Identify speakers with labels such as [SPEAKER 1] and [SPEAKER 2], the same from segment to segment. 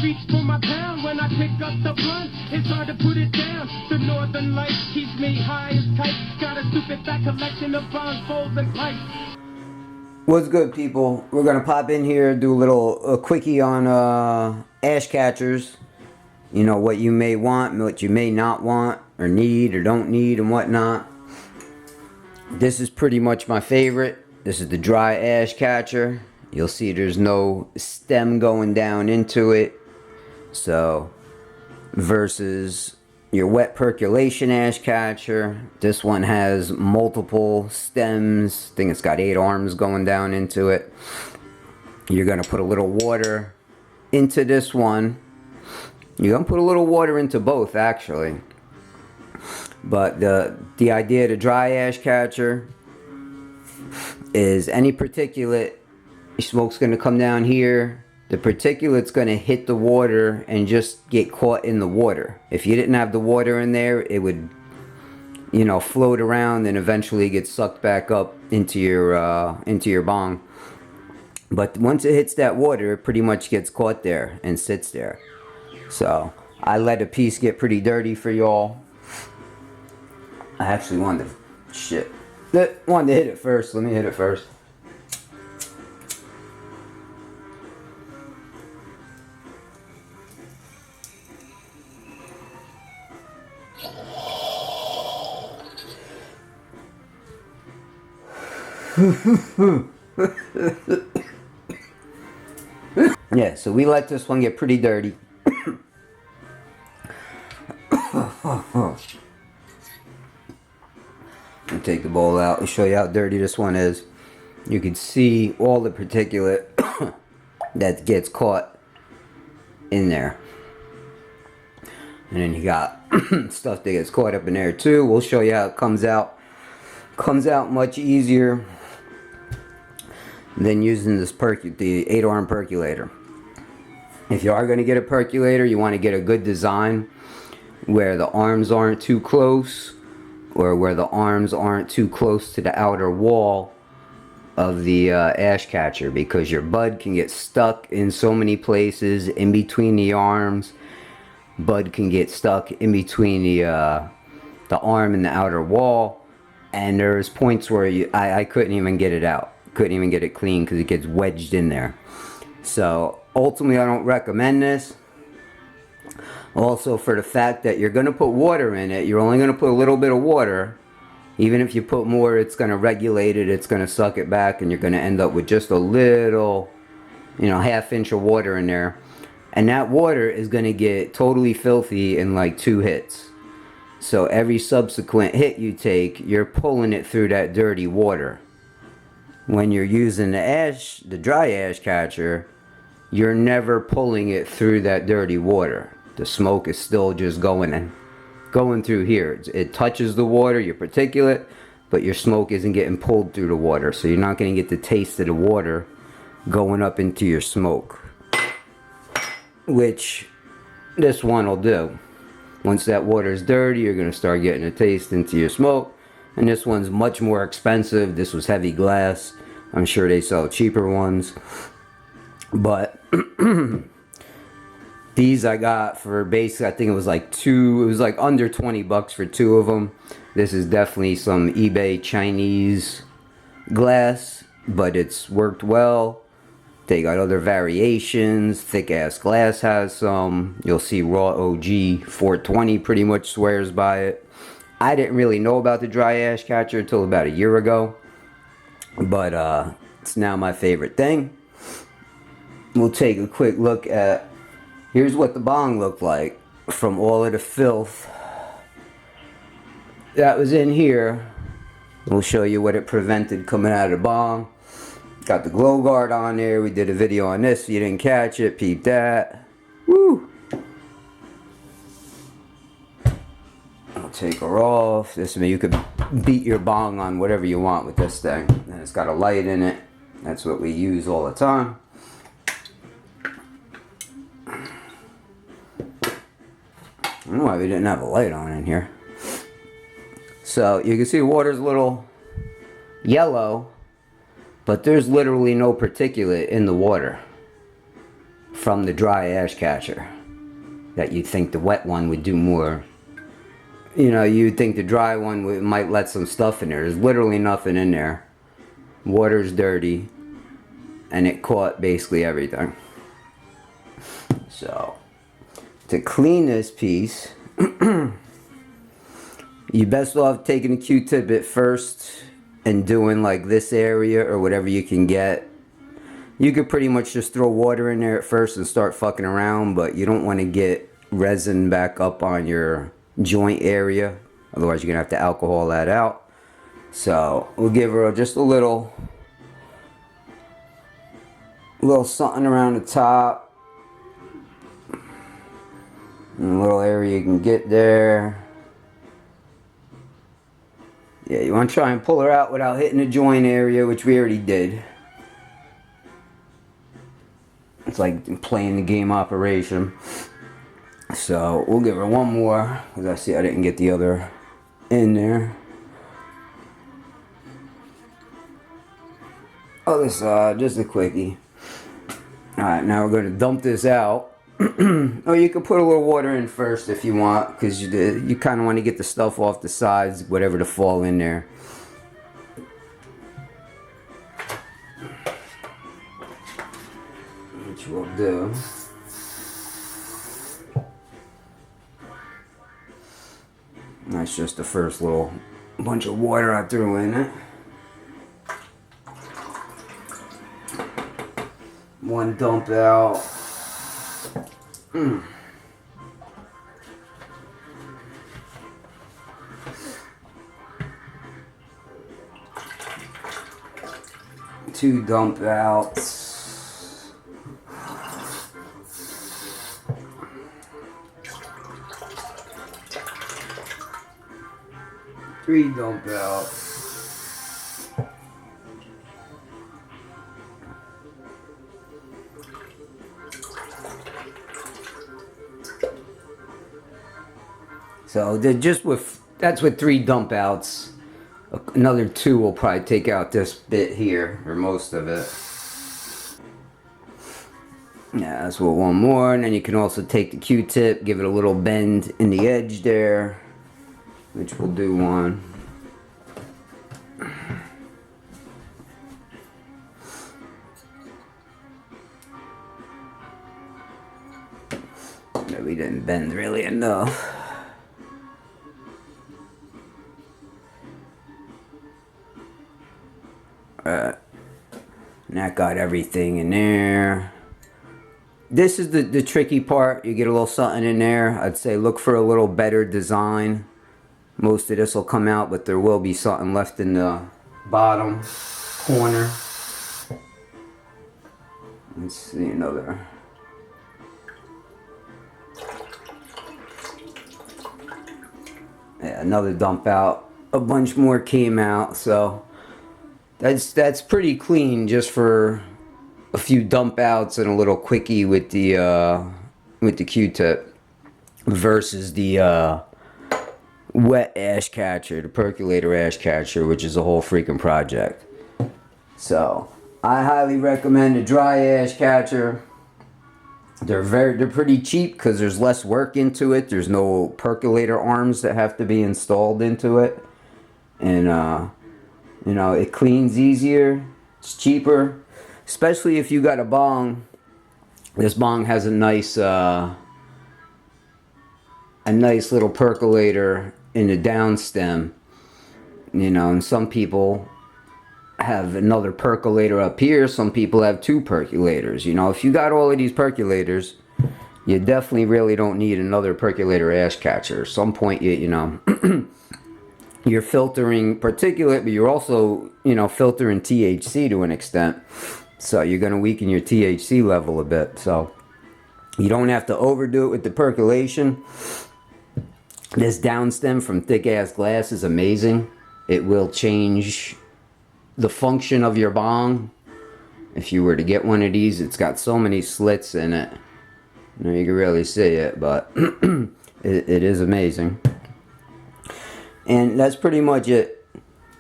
[SPEAKER 1] reach for my pound when I pick up the blunt. It's hard to put it down. The northern lights keeps me high as kites. Got a stupid fat collection of bonds, bowls, and pipes.
[SPEAKER 2] What's good, people? We're gonna pop in here, do a quickie on ash catchers. You know, what you may want, what you may not want, or need, or don't need, and whatnot. This is pretty much my favorite. This is the dry ash catcher. You'll see there's no stem going down into it. So, versus your wet percolation ash catcher, this one has multiple stems. I think it's got 8 arms going down into it. You're gonna put a little water into this one. You're gonna put a little water into both, actually. But the idea of the dry ash catcher is any particulate smoke's gonna come down here. The particulate's gonna hit the water and just get caught in the water. If you didn't have the water in there, it would, you know, float around and eventually get sucked back up into your bong. But once it hits that water, it pretty much gets caught there and sits there. So I let a piece get pretty dirty for y'all. I actually wanted to hit it first. Let me hit it first. Yeah, so we let this one get pretty dirty. I'll take the bowl out and show you how dirty this one is. You can see all the particulate that gets caught in there. And then you got stuff that gets caught up in there too. We'll show you how it comes out. Comes out much easier than using this the 8-arm percolator. If you are going to get a percolator, you want to get a good design where the arms aren't too close, or where the arms aren't too close to the outer wall of the ash catcher, because your bud can get stuck in so many places in between the arms. Bud can get stuck in between the arm and the outer wall, and there's points where I couldn't even get it out, couldn't even get it clean because it gets wedged in there. So ultimately I don't recommend this. Also, for the fact that you're going to put water in it, you're only going to put a little bit of water. Even if you put more, it's going to regulate it, it's going to suck it back, and you're going to end up with just a little, you know, ½ inch of water in there. And that water is going to get totally filthy in like 2 hits. So every subsequent hit you take, you're pulling it through that dirty water. When you're using the dry ash catcher, you're never pulling it through that dirty water. The smoke is still just going through here. It touches the water, your particulate, but your smoke isn't getting pulled through the water. So you're not going to get the taste of the water going up into your smoke, which this one will do. Once that water is dirty, you're going to start getting a taste into your smoke. And this one's much more expensive. This was heavy glass. I'm sure they sell cheaper ones. But these I got for basically, I think it was like under 20 bucks for 2 of them. This is definitely some eBay Chinese glass, but it's worked well. They got other variations. Thick ass glass has some. You'll see Raw OG 420 pretty much swears by it. I didn't really know about the dry ash catcher until about a year ago, but it's now my favorite thing. We'll take a quick look at, here's what the bong looked like from all of the filth that was in here. We'll show you what it prevented coming out of the bong. Got the glow guard on there. We did a video on this. If you didn't catch it, peep that. Woo! I'll take her off. This way you could beat your bong on whatever you want with this thing. And it's got a light in it. That's what we use all the time. I don't know why we didn't have a light on in here. So you can see the water's a little yellow, but there's literally no particulate in the water from the dry ash catcher. That you'd think the wet one would do more. You know, you'd think the dry one might let some stuff in there. There's literally nothing in there. Water's dirty. And it caught basically everything. So, to clean this piece, you best off taking a Q-tip at first and doing like this area or whatever you can get. You could pretty much just throw water in there at first and start fucking around, but you don't want to get resin back up on your joint area. Otherwise, you're going to have to alcohol that out. So, we'll give her just a little something around the top. And a little area you can get there. Yeah, you want to try and pull her out without hitting the joint area, which we already did. It's like playing the game Operation. So we'll give her one more, because I see I didn't get the other in there. Other side, just a quickie. Alright, now we're going to dump this out. Or you can put a little water in first if you want, because you kind of want to get the stuff off the sides, whatever to fall in there. Which we'll do. That's just the first little bunch of water I threw in it. One dump out. Two dump outs. Three dump outs. So that's with three dump outs. Another two will probably take out this bit here, or most of it. Yeah, that's what one more, and then you can also take the Q-tip, give it a little bend in the edge there, which will do one. But we didn't bend really enough. And that got everything in there. This is the tricky part. You get a little something in there. I'd say look for a little better design. Most of this will come out, but there will be something left in the bottom corner. Let's see another. Yeah, another dump out. A bunch more came out, so that's pretty clean just for a few dump outs and a little quickie with the Q-tip versus the wet ash catcher, the percolator ash catcher, which is a whole freaking project. So I highly recommend the dry ash catcher. They're pretty cheap because there's less work into it. There's no percolator arms that have to be installed into it, and you know, it cleans easier, it's cheaper, especially if you got a bong. This bong has a nice little percolator in the down stem, you know, and some people have another percolator up here, some people have two percolators. You know, if you got all of these percolators, you definitely really don't need another percolator ash catcher. At some point, you know, you're filtering particulate, but you're also, you know, filtering THC to an extent. So you're going to weaken your THC level a bit. So you don't have to overdo it with the percolation. This downstem from thick ass glass is amazing. It will change the function of your bong. If you were to get one of these, it's got so many slits in it. You know, you can really see it, but it is amazing. And that's pretty much it.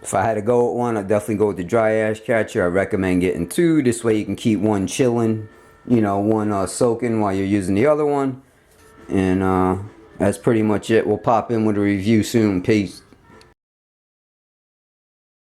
[SPEAKER 2] If I had to go with one, I'd definitely go with the dry ash catcher. I recommend getting two. This way you can keep one chilling you know, one soaking while you're using the other one. And that's pretty much it. We'll pop in with a review soon. Peace.